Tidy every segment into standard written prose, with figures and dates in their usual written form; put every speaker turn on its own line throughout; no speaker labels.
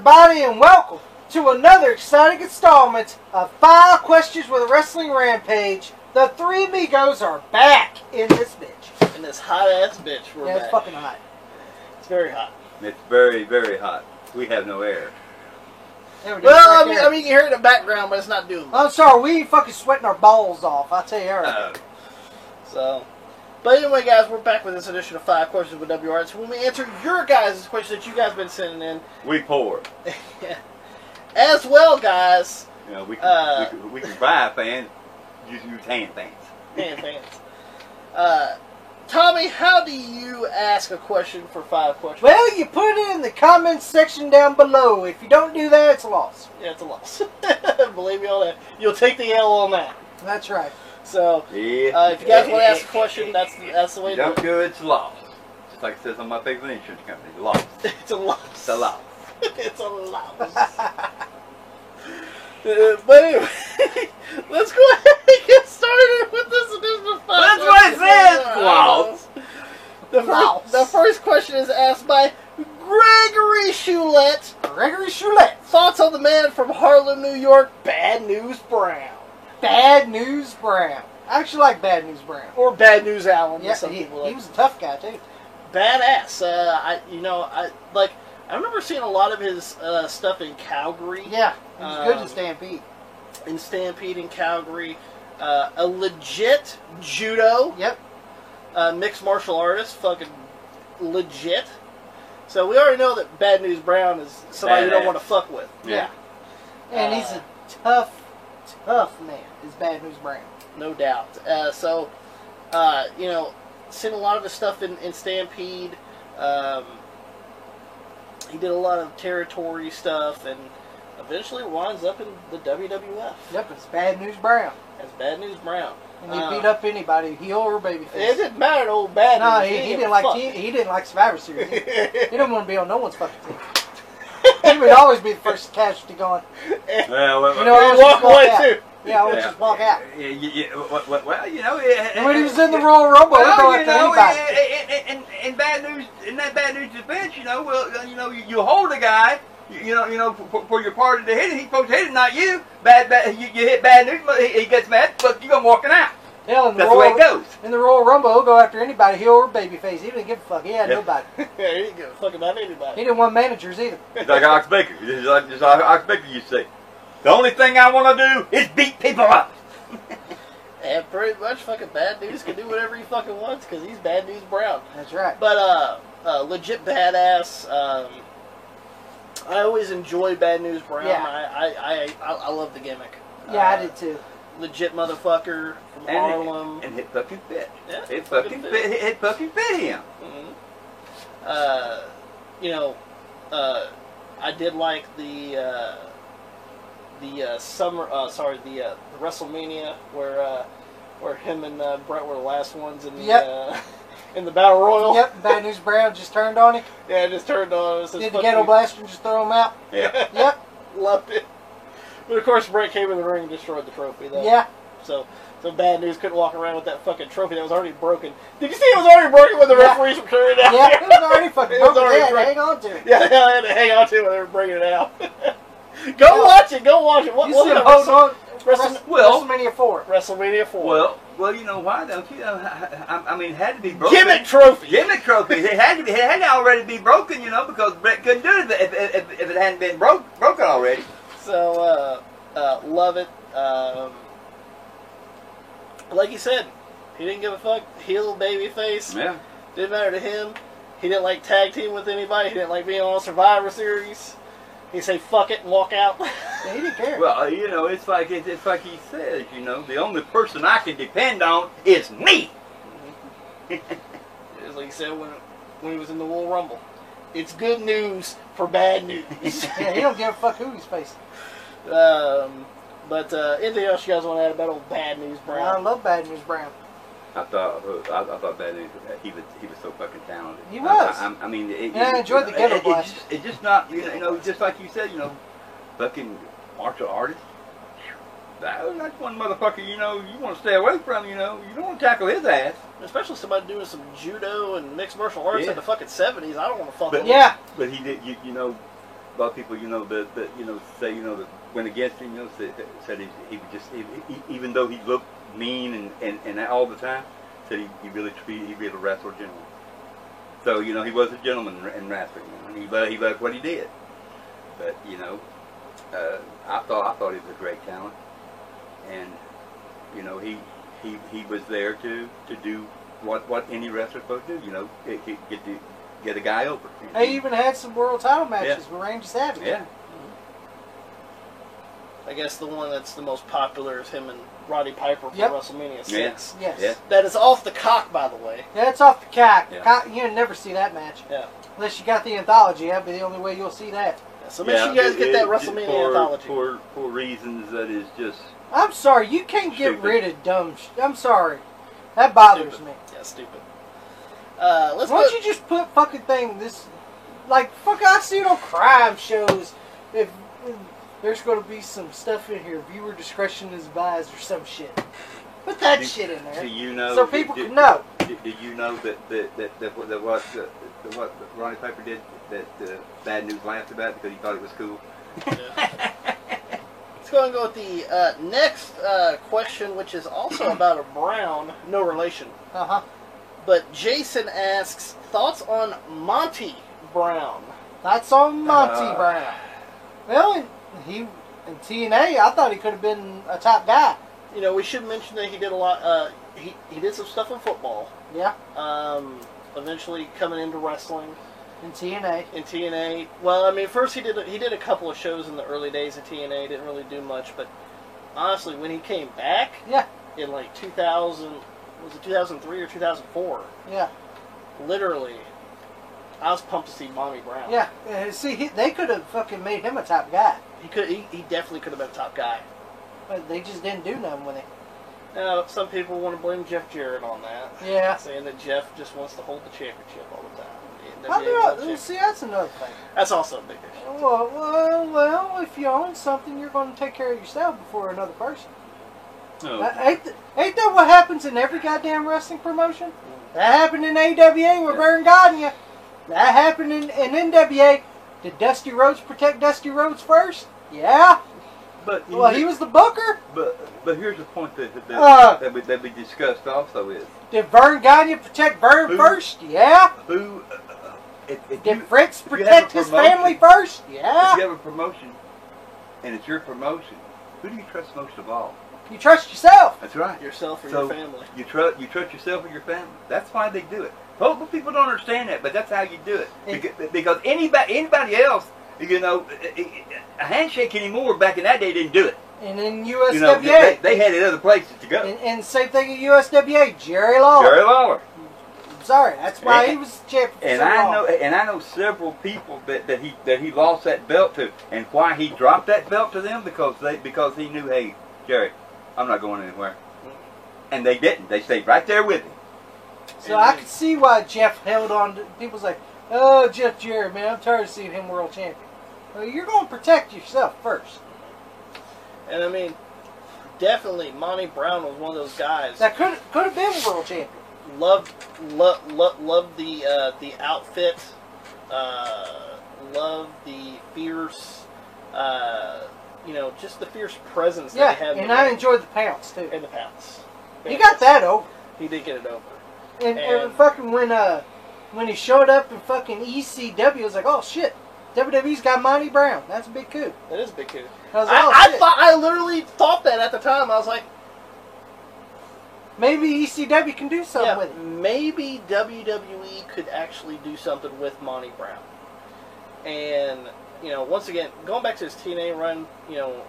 everybody, and welcome to another exciting installment of 5 Questions with a Wrestling Rampage. The Three Amigos are back in this bitch.
In this hot-ass bitch, we're back.
It's fucking hot.
It's very hot.
It's very, very hot. We have no air.
Well, I mean, you can hear it in the background, but it's not doing much.
I'm sorry, we ain't fucking sweating our balls off, I'll tell you that.
But anyway, guys, we're back with this edition of 5 Questions with WR. So when we answer your guys' questions that you guys have been sending in.
We pour.
As well, guys.
You know, we can buy fans, use hand fans.
Hand fans. Tommy, how do you ask a question for 5 questions?
Well, you put it in the comments section down below. If you don't do that, it's a loss.
Yeah, it's a loss. Believe me on that. You'll take the L on that.
That's right.
So,
yeah.
if you guys want to ask a question, that's the way to do it.
Don't do it, it's a loss. Just like it says on my favorite insurance company, loss.
It's a loss.
It's a loss.
It's a loss. But anyway, let's go ahead and get started with this edition of 5.
That's what it says, loss.
The first question is asked by Gregory Choulette.
Gregory Choulette.
Thoughts on the man from Harlem, New York, Bad News Brown.
Bad News Brown. I actually like Bad News Brown.
Or Bad News Allen.
Yeah,
some people like.
He was a tough guy too.
Badass. I remember seeing a lot of his stuff in Calgary.
Yeah, he was good in Stampede.
In Stampede in Calgary. A legit judo.
Yep.
Mixed martial artist. Fucking legit. So we already know that Bad News Brown is somebody you don't want to fuck with.
Yeah. And he's a tough man, is Bad News Brown.
No doubt. Seen a lot of his stuff in Stampede. He did a lot of territory stuff, and eventually winds up in the WWF.
Yep, it's Bad News Brown.
That's Bad News Brown.
And he beat up anybody, heel or babyface.
It didn't matter to old Bad
No,
News.
he didn't like Survivor Series. He didn't want to be on no one's fucking team. He would always be the first casualty going.
Well,
I would just walk out. Too. Yeah, I would just walk out.
Well, you know.
And when he was in the Royal Rumble, he'd go after anybody.
In bad news, in that Bad News defense, you hold a guy, for your party to hit him. He's supposed to hit him, not you. You hit Bad News, he gets mad, but you're gonna walking out.
Hell,
that's the way it goes.
In the Royal Rumble, he'll go after anybody, heel or babyface. He didn't give a fuck. He had nobody.
Yeah, he didn't give a fuck about anybody.
He didn't want managers either.
It's like Ox Baker. Just like Ox Baker used to say. The only thing I want to do is beat people up.
And pretty much fucking Bad News can do whatever he fucking wants because he's Bad News Brown.
That's right.
But, legit badass. I always enjoy Bad News Brown.
Yeah.
I love the gimmick.
Yeah, I did too.
Legit motherfucker from Harlem.
And hit fucking fit.
Yeah,
It fucking fit him.
Mm-hmm. I did like the WrestleMania where him and Brett were the last ones in the in the Battle Royal.
Yep, Bad News Brown just turned on him.
Yeah, it just turned on. It
did the Ghetto Blaster and just throw him out?
Yeah.
Yep.
Loved it. But of course, Brett came in the ring and destroyed the trophy, though.
Yeah.
So Bad News couldn't walk around with that fucking trophy that was already broken. Did you see it was already broken when the referees were carrying it out?
Yeah, it was already fucking broken. They had to hang on to it.
Yeah, they had to hang on to it when they were bringing it out. Go watch it. Go watch it.
You see him hold on.
WrestleMania
4.
WrestleMania 4.
Well, you know why, don't you? I mean, it had to be broken.
Gimmick trophy.
Gimmick trophy. It had to already be broken, because Brett couldn't do it if it hadn't been broken already.
So, love it. Like you said, he didn't give a fuck. Heel, baby face.
Yeah.
Didn't matter to him. He didn't like tag team with anybody. He didn't like being on Survivor Series. He'd say fuck it and walk out.
Yeah, he didn't care.
Well, it's like he says, the only person I can depend on is me.
It's like he said when he was in the Royal Rumble. It's good news for bad news.
Yeah, he don't give a fuck who he's facing.
But anything else you guys want to add about old Bad News Brown?
I love Bad News Brown.
I thought Bad News he was so fucking talented.
He was.
I mean,
I enjoyed the Ghetto Blaster.
It's just not, just like you said, fucking martial artist. That's one motherfucker, you want to stay away from, you don't want to tackle his ass.
Especially somebody doing some judo and mixed martial arts in the fucking 70s. I don't want to fuck with him.
Yeah.
But he did, a lot of people, that say, that went against him, said he would just, even though he looked mean and all the time, said he really wrestled a gentleman. So, he was a gentleman in wrestling. He loved what he did. But, I thought he was a great talent. And, he was there to do what any wrestler's supposed to do, get a guy over.
They even had some world title matches with Randy Savage.
Yeah.
I guess the one that's the most popular is him and Roddy Piper for WrestleMania 6.
Yes.
Yeah.
That is off the cock, by the way.
Yeah, it's off the cock.
Yeah.
You'll never see that match.
Yeah.
Unless you got the anthology. That'd be the only way you'll see that.
Yeah, so make sure you guys get that WrestleMania anthology.
For reasons that is just...
I'm sorry, you can't get
Stupid.
rid of dumb I'm sorry. That bothers me.
Yeah, stupid.
Why don't you just put fucking fuck, I see it on crime shows. If there's going to be some stuff in here, viewer discretion is advised or some shit. Put that shit in there.
Do you know?
So people can know.
Did you know that what Roddy Piper did, that Bad News laughed about because he thought it was cool?
Yeah. Let's go and go with the next question, which is also about a Brown, no relation.
Uh-huh.
But Jason asks, thoughts on Monty Brown?
That's on Monty Brown. Well, in TNA, I thought he could have been a top guy.
We should mention that he did a lot. He did some stuff in football.
Yeah.
Eventually coming into wrestling.
In TNA.
In TNA. Well, I mean, first he did a couple of shows in the early days of TNA. Didn't really do much, but honestly, when he came back, in like 2000, was it 2003 or 2004?
Yeah.
Literally, I was pumped to see Monty Brown.
Yeah. See, they could have fucking made him a top guy.
He definitely could have been a top guy.
But they just didn't do nothing with him.
Now, some people want to blame Jeff Jarrett on that.
Yeah.
Saying that Jeff just wants to hold the championship all the time.
See, that's another thing.
That's also a big issue.
Well, if you own something, you're going to take care of yourself before another person.
Oh.
Ain't that what happens in every goddamn wrestling promotion? That happened in AWA with Baron Gagne. That happened in NWA. Did Dusty Rhodes protect Dusty Rhodes first? Yeah.
But
he was the booker.
But here's the point that we discussed also is,
did Vern Gagne protect Vern first? Yeah.
Who?
Did Fritz protect his family first? Yeah.
If you have a promotion, and it's your promotion, who do you trust most of all?
You trust yourself.
That's right.
Yourself or your family.
You trust yourself or your family. That's why they do it. Most people don't understand that, but that's how you do it. Because anybody else, a handshake anymore back in that day didn't do it.
And in USWA,
they had it other places to go.
And same thing at USWA, Jerry Lawler.
Jerry Lawler.
Sorry, that's why he was champion.
And I know several people that he lost that belt to, and why he dropped that belt to them because he knew, hey, Jerry, I'm not going anywhere. And they didn't. They stayed right there with him.
So I could see why Jeff held on to. People's like, oh, Jeff Jarrett, man, I'm tired of seeing him world champion. Well, you're going to protect yourself first.
And I mean, definitely, Monty Brown was one of those guys
that could have been world champion.
Loved the outfit. Loved the fierce, just the fierce presence that he had.
And I enjoyed the pounce too.
And the pounce.
He got that over.
He did get it over.
And fucking when he showed up in fucking ECW, I was like, oh shit, WWE's got Monty Brown. That's a big coup.
That is a big coup.
I
literally thought that at the time. I was like,
maybe ECW can do something with it.
Maybe WWE could actually do something with Monty Brown. And, once again, going back to his TNA run,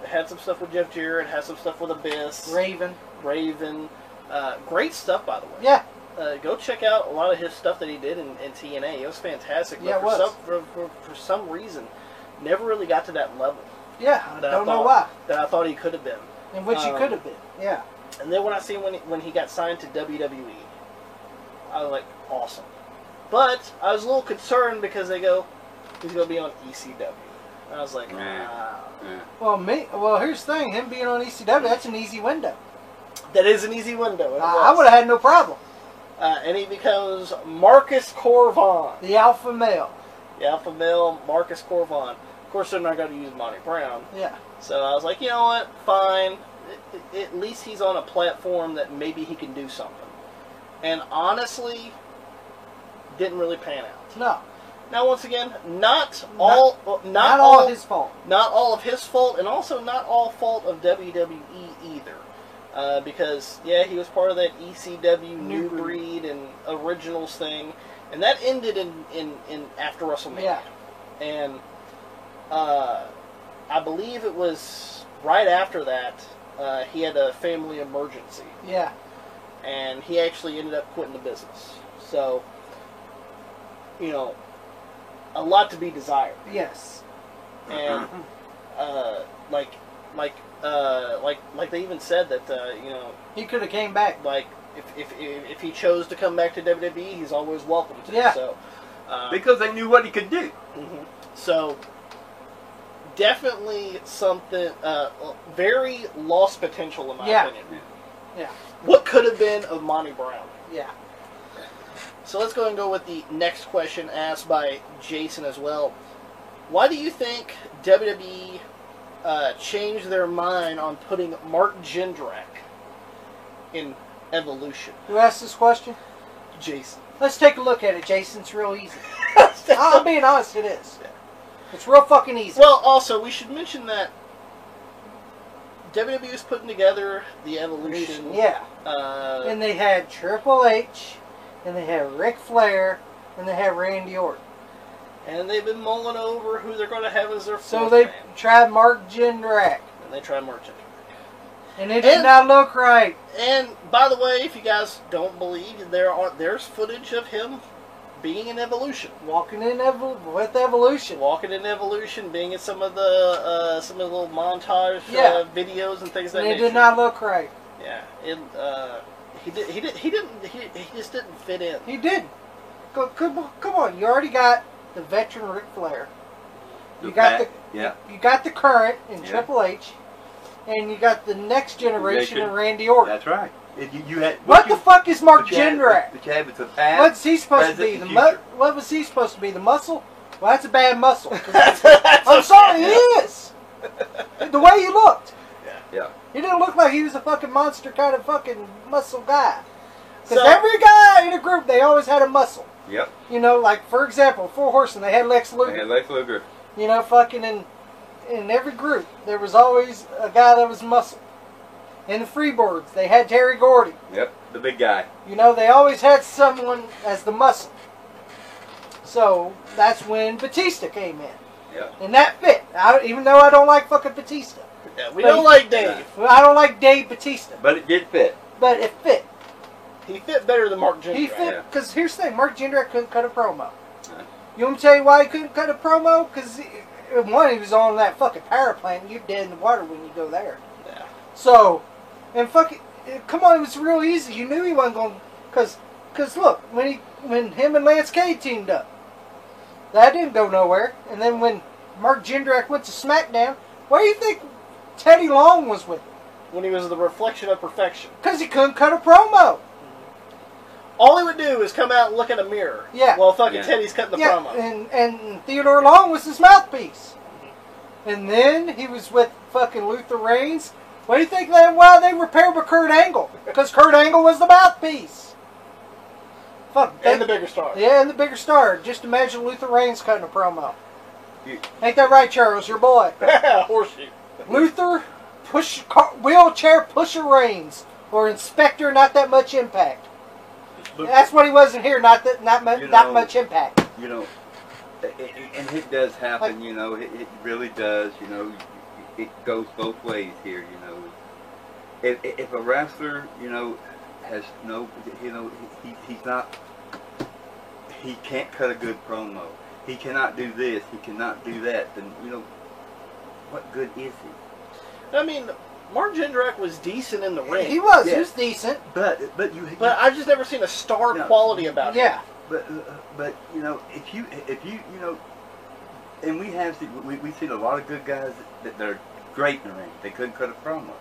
had some stuff with Jeff Jarrett, had some stuff with Abyss.
Raven.
Great stuff, by the way.
Yeah.
Go check out a lot of his stuff that he did in TNA. It was fantastic.
Yeah,
but for some reason, never really got to that level.
Yeah, I don't know why.
That I thought he could have been.
And which he could have been, yeah.
And then when I see when he got signed to WWE, I was like, awesome. But I was a little concerned because they go, he's going to be on ECW. And I was like, nah.
Well, here's the thing. Him being on ECW, that's an easy window.
That is an easy window.
I would have had no problem.
And he becomes Marcus Corvon.
The alpha male.
The alpha male, Marcus Corvon. Of course, they're not going to use Monty Brown.
Yeah.
So I was like, you know what? Fine. At least he's on a platform that maybe he can do something. And honestly, didn't really pan out.
No.
Now, once again, not all
his fault.
Not all of his fault, and also not all fault of WWE either. Because, yeah, he was part of that ECW New Breed and Originals thing, and that ended in after WrestleMania.
Yeah.
And I believe it was right after that, he had a family emergency.
Yeah.
And he actually ended up quitting the business. So, you know, a lot to be desired.
Yes.
And like they even said that you know,
he could have came back.
Like if he chose to come back to WWE, he's always welcome to.
Yeah.
So
because they knew what he could do.
Mm-hmm. So definitely something very lost potential in my opinion.
Yeah.
What could have been of Monty Brown?
Yeah.
So let's go ahead and go with the next question asked by Jason as well. Why do you think WWE changed their mind on putting Mark Jindrak in Evolution?
Who asked this question?
Jason.
Let's take a look at it, Jason. It's real easy. I'm being honest, it is. It's real fucking easy.
Well, also, we should mention that WWE is putting together the Evolution.
Yeah. And they had Triple H, and they had Ric Flair, and they had Randy Orton.
And they've been mulling over who they're going to have as their fourth
So they
man.
tried Mark Jindrak.
And they tried Mark Jindrak.
And it did not look right.
And, by the way, if you guys don't believe, there's footage of him being in Evolution.
Walking in with Evolution.
Walking in Evolution, being in some of the little montage videos and things like that.
And it did not look right.
Yeah. He just didn't fit in.
He didn't. Come on, you already got the veteran Ric Flair. You got the current in Triple H, and you got the next generation in Randy Orton.
That's right.
What the fuck is Mark Jindrak?
What's
he supposed to be? What was he supposed to be? The muscle? Well, that's a bad muscle. I'm sorry, he is. The way he looked.
Yeah.
He didn't look like he was a fucking monster kind of fucking muscle guy. Because every guy in a group, they always had a muscle.
Yep.
You know, like, for example, Four Horsemen, they had Lex Luger.
They had Lex Luger.
You know, fucking in every group, there was always a guy that was muscle. In the Freebirds, they had Terry Gordy.
Yep, the big guy.
You know, they always had someone as the muscle. So, that's when Batista came in.
Yeah.
And that fit. Even though I don't like fucking Batista.
Yeah, we don't like Dave.
I don't like Dave Batista.
But it did fit.
But it fit.
He fit better than Mark Jindrak.
He fit, because here's the thing, Mark Jindrak couldn't cut a promo. You want me to tell you why he couldn't cut a promo? Because, one, he was on that fucking power plant, and you're dead in the water when you go there.
Yeah.
So, and fucking, come on, it was real easy. You knew he wasn't going to, because look, when him and Lance Cade teamed up, that didn't go nowhere. And then when Mark Jindrak went to SmackDown, why do you think Teddy Long was with him?
When he was the reflection of perfection.
Because he couldn't cut a promo.
All he would do is come out and look in a mirror.
Yeah.
While fucking Teddy's cutting the promo.
And Theodore Long was his mouthpiece. And then he was with fucking Luther Reigns. What do you think why they were paired with Kurt Angle? Because Kurt Angle was the mouthpiece.
And the bigger star.
Yeah, and the bigger star. Just imagine Luther Reigns cutting a promo. Ain't that right, Charles? Your boy.
Horseshoe.
Luther wheelchair pusher Reigns, or Inspector Not That Much Impact. That's what he was in here. Not much impact.
You know, and it does happen. You know, it really does. You know, it goes both ways here. You know, if a wrestler, you know, has no, you know, he's not, he can't cut a good promo. He cannot do this. He cannot do that. Then, you know, what good is he?
I mean, Mark Jindrak was decent in the ring.
He was. Yeah. He was decent.
But
I've just never seen a star quality about him.
Yeah.
But you know, if you know, and we've seen a lot of good guys that are great in the ring. They couldn't cut a promo.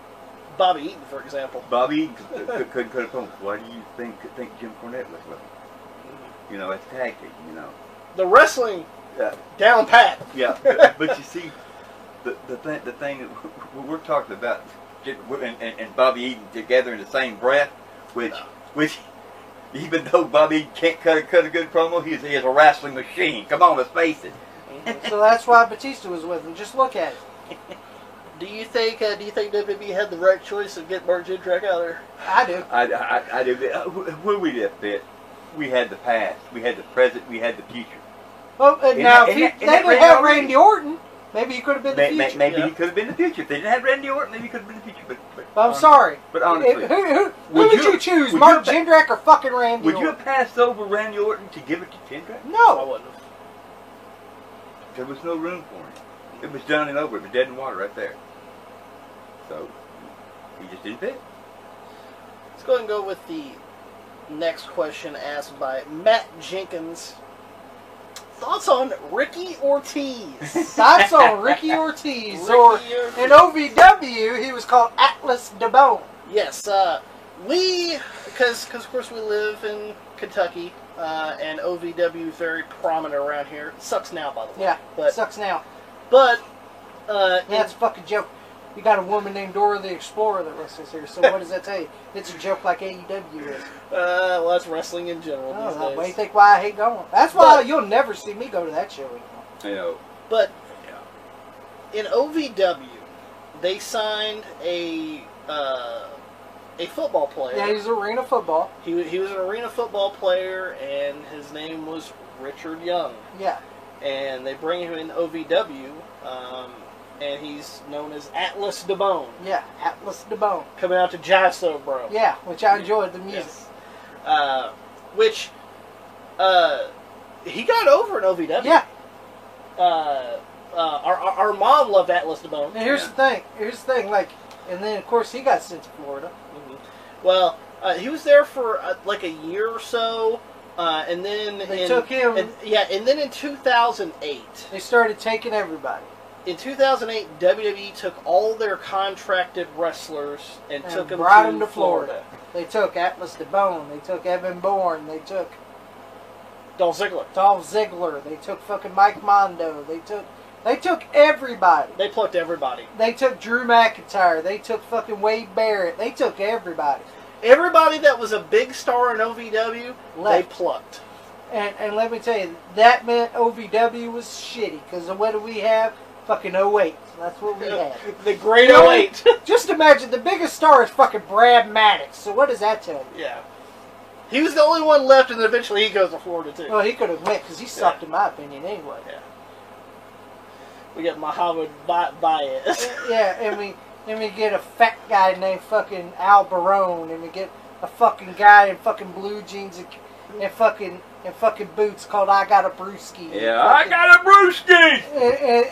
Bobby Eaton, for example.
Bobby Eaton couldn't cut a promo. Why do you think Jim Cornette was with him? You know, it's tag team. You know.
The wrestling down pat.
Yeah, but you see, the thing that we're talking about, and Bobby Eaton together in the same breath, which even though Bobby Eaton can't cut a good promo, he is a wrestling machine. Come on, let's face it.
So that's why Batista was with him. Just look at it.
Do you think WWE had the right choice of getting Mark Jindrak out there?
I do.
I do. Where we did fit, we had the past, we had the present, we had the future.
Well, now if they didn't have Randy Orton, maybe he could have been the future.
Maybe he could have been the future. If they didn't have Randy Orton, maybe he could have been the future.
But I'm sorry.
But honestly,
who would you choose, Mark Jindrak or fucking Randy
Orton?
Would you
have passed over Randy Orton to give it to Jindrak?
No.
I wouldn't have.
There was no room for him. It was done and over. It was dead in water right there. So, he just didn't fit.
Let's go ahead and go with the next question asked by Matt Jenkins. Thoughts on Ricky Ortiz?
Thoughts on Ricky Ortiz? In OVW, he was called Atlas DeBone.
Yes, because of course we live in Kentucky, and OVW is very prominent around here. It sucks now, by the way.
Yeah,
but,
sucks now.
But,
it's a fucking joke. You got a woman named Dora the Explorer that wrestles here, so what does that tell you? It's a joke like AEW is.
Well, that's wrestling in general these days.
Why do you think why I hate going? That's why you'll never see me go to that show anymore.
I know.
But, in OVW, they signed a football player.
Yeah, he's arena football.
He was an arena football player, and his name was Richard Young.
Yeah.
And they bring him in OVW, and he's known as Atlas DeBone.
Yeah, Atlas DeBone.
Coming out to Jive Bro.
Yeah, which I enjoyed the music.
Yes. He got over in OVW.
Yeah.
Our mom loved Atlas DeBone.
And here's the thing. Like, and then of course he got sent to Florida.
Mm-hmm. Well, he was there for like a year or so, and then
they took him.
And then in 2008,
they started taking everybody.
In 2008, WWE took all their contracted wrestlers and took them
brought them to Florida. They took Atlas DeBone. They took Evan Bourne. They took
Dolph
Ziggler. They took fucking Mike Mondo. They took everybody.
They plucked everybody.
They took Drew McIntyre. They took fucking Wade Barrett. They took everybody.
Everybody that was a big star in OVW, they plucked.
And let me tell you, that meant OVW was shitty. Because what do we have? Fucking 08. That's what we had.
The great 08.
Just imagine, the biggest star is fucking Brad Maddox. So what does that tell you?
Yeah. He was the only one left, and eventually he goes to Florida, too.
Well, he could have went, because he sucked, in my opinion, anyway.
Yeah. We got Muhammad Baez.
Yeah, and we get a fat guy named fucking Al Barone, and we get a fucking guy in fucking blue jeans and fucking boots called I Got a Brewski.
Yeah, I got a brewski.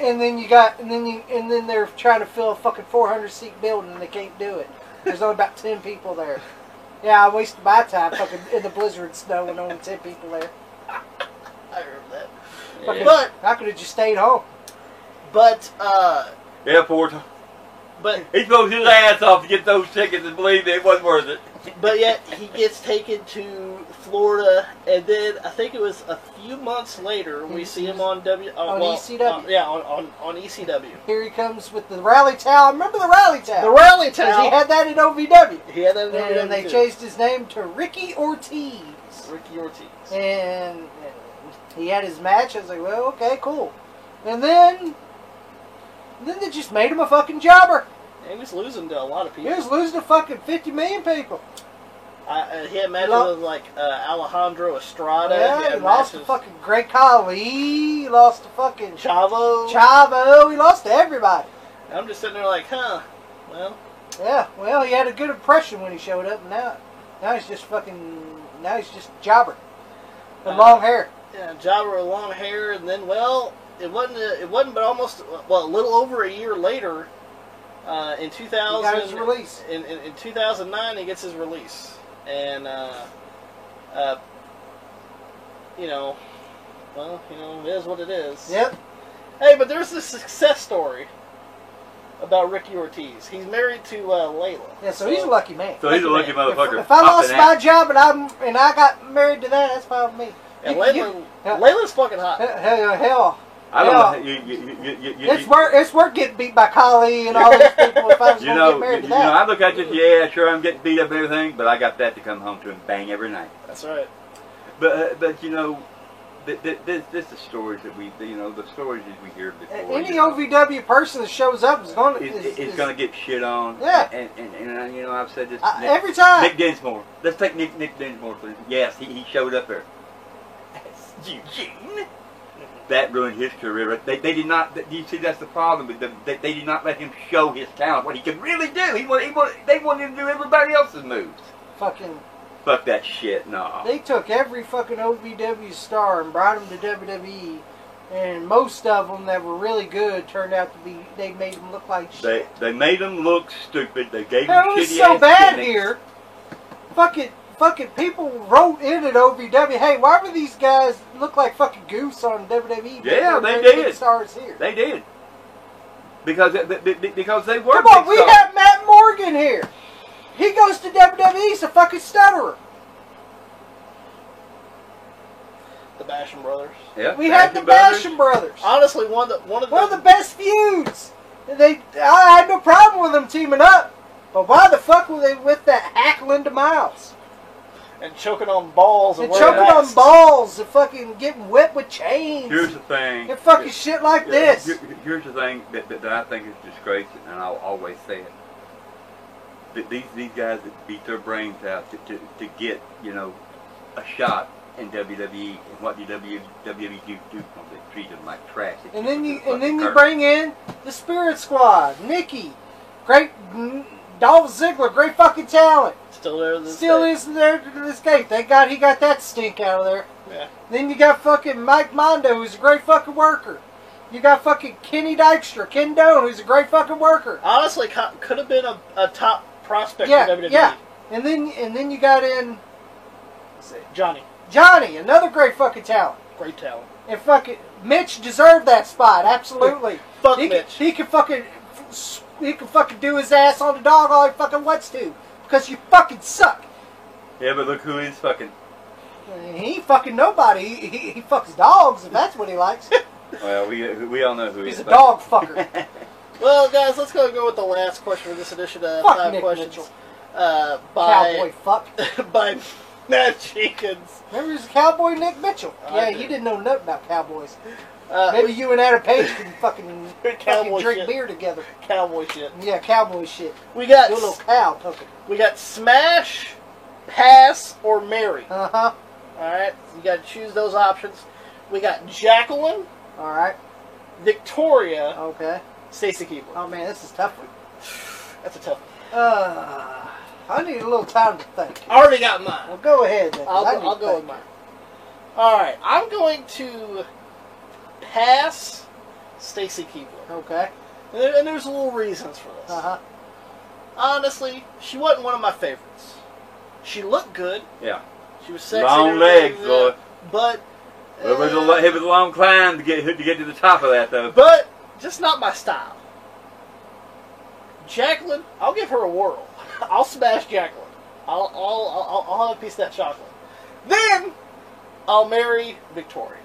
And then they're trying to fill a fucking 400-seat building and they can't do it. There's only about 10 people there. Yeah, I wasted my time fucking in the blizzard and snow and only 10 people there.
I heard that.
Yeah. But I could have just stayed home.
But
airport.
But
he throws his ass off to get those tickets and believe it wasn't worth it.
But yet he gets taken to Florida, and then I think it was a few months later we see him on
ECW.
On ECW.
Here he comes with the rally towel. Remember the rally towel?
The rally towel.
He had that in OVW.
He had that in OVW.
And they changed his name to Ricky Ortiz.
Ricky Ortiz.
And he had his match. I was like, well, okay, cool. And then they just made him a fucking jobber.
He was losing to a lot of people.
He was losing to fucking 50 million people.
He had matches with like Alejandro Estrada.
Yeah, he lost to fucking Great Khali. He lost to fucking
Chavo.
He lost to everybody.
I'm just sitting there like, huh? Well.
Yeah, well, he had a good impression when he showed up, and now he's just jobber with long hair.
Yeah, jobber with long hair, and then it wasn't, but almost a little over a year later. In 2000,
he got his release.
In 2009, he gets his release, and it is what it is.
Yep.
Hey, but there's this success story about Ricky Ortiz. He's married to Layla.
Yeah, so he's a lucky man.
So he's a lucky motherfucker.
If I lost my job and I got married to that, that's fine with me.
And Layla's fucking hot.
Hell.
I don't know.
It's worth getting beat by Kali and all these people if I was going to get married to that.
I look at you, yeah, sure, I'm getting beat up and everything, but I got that to come home to and bang every night.
That's right.
But this the stories that the stories that we hear before.
Any OVW person that shows up is going to
get shit on.
Yeah.
And I've said this
every time.
Nick Dinsmore. Let's take Nick Dinsmore, please. Yes, he showed up there. Eugene. That ruined his career. They did not. You see, that's the problem with them. They did not let him show his talent, what he could really do. They wanted him to do everybody else's moves. Fuck that shit, no.
They took every fucking OVW star and brought them to WWE, and most of them that were really good turned out to be. They made them look like shit.
They made them look stupid. They gave them shitty ass. It was
so bad here. Fucking people wrote in at OVW, hey, why were these guys look like fucking goose on WWE?
Yeah, they did.
Stars here.
They did. Because they were.
Come on, we have Matt Morgan here. He goes to WWE. He's a fucking stutterer.
The Basham Brothers.
Yeah.
We have the Basham Brothers.
Honestly, one of
the best feuds. I had no problem with them teaming up, but why the fuck were they with that hack Linda Miles?
And choking on balls
and choking on balls and fucking getting whipped with chains.
Here's the thing.
And fucking shit like this.
Here's the thing that I think is disgraceful, and I'll always say it. That these guys that beat their brains out to get, a shot in WWE, and what did WWE do? They treat them like trash.
And then you bring in the Spirit Squad, Nikki, great Dolph Ziggler, great fucking talent.
Still there to this
Still
day.
is there to this day. Thank God he got that stink out of there.
Yeah.
Then you got fucking Mike Mondo, who's a great fucking worker. You got fucking Kenny Dykstra, Ken Doane, who's a great fucking worker.
Honestly, could have been a top prospect for WWE.
Yeah. And then you got in
Johnny,
another great fucking talent.
Great talent.
And fucking Mitch deserved that spot, absolutely.
Fuck Mitch.
He can fucking do his ass on the dog all he fucking wants to. Because you fucking suck.
Yeah, but look who is fucking.
He ain't fucking nobody. He fucks dogs, if that's what he likes.
Well, we all know who he is.
He's a dog fucker.
Well, guys, let's go with the last question for this edition of
Fuck
5
Nick
questions.
Mitchell.
By
Cowboy fuck.
by Matt Jenkins.
Remember, he's a cowboy Nick Mitchell. Yeah, you didn't know nothing about cowboys. Maybe you and Adam Page can fucking drink beer together.
Cowboy shit.
Yeah, cowboy shit.
We got
do a little cow puppet.
We got smash, pass, or marry.
Uh-huh.
Alright, you got to choose those options. We got Jacqueline.
Alright.
Victoria.
Okay.
Stacy Keibler.
Oh man, this is tough.
That's a tough one.
I need a little time to think.
I already got mine.
Well, go ahead then.
I'll go with mine. Alright, I'm going to pass Stacy Keibler.
Okay.
And there's little reasons for this.
Uh-huh.
Honestly, she wasn't one of my favorites. She looked good.
Yeah.
She was sexy.
Long legs, boy.
But
it was a long climb to get to the top of that, though.
But just not my style. Jacqueline, I'll give her a whirl. I'll smash Jacqueline. I'll have a piece of that chocolate. Then I'll marry Victoria.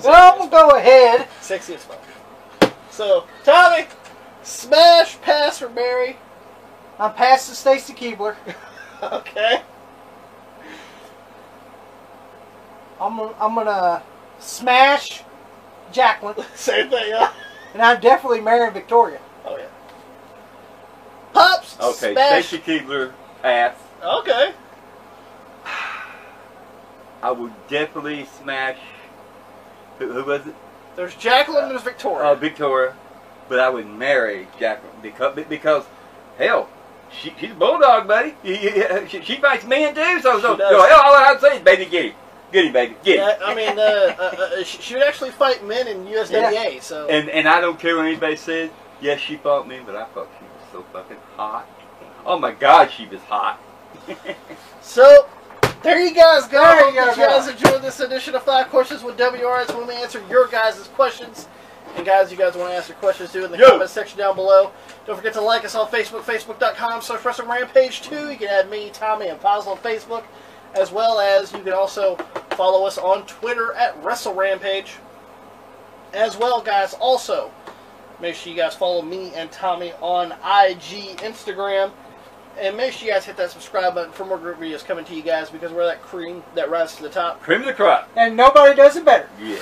Well, we'll go ahead.
Sexy as fuck. So, Tommy, smash, pass, or marry?
I'm passing Stacy Keibler.
Okay.
I'm gonna smash Jacqueline.
Same thing, yeah.
And I'm definitely marrying Victoria.
Oh yeah. Pops.
Okay,
smash.
Stacy Keibler, pass.
Okay.
I would definitely smash. Who was it?
There's Jacqueline. There's Victoria.
Victoria, but I would marry Jacqueline because hell, she's a bulldog, buddy. She fights men too. So hell, all I'd say is, baby, get him, baby, get him.
Yeah, I mean, she would actually fight men in USWA. Yeah. So.
And I don't care what anybody says. Yes, she fought me, but I thought she was so fucking hot. Oh my God, she was hot.
So. There you guys go.
There you
guys enjoyed this edition of 5 Questions with WRS when we answer your guys' questions. And guys, you guys want to ask your questions too in the comment section down below. Don't forget to like us on Facebook, facebook.com/WrestlingRampage2. You can add me, Tommy, and Paz on Facebook. as well as you can also follow us on Twitter at WrestleRampage. As well, guys, also, make sure you guys follow me and Tommy on IG, Instagram, and make sure you guys hit that subscribe button for more great videos coming to you guys, because we're that cream that rises to the top.
Cream of the crop.
And nobody does it better.
Yeah.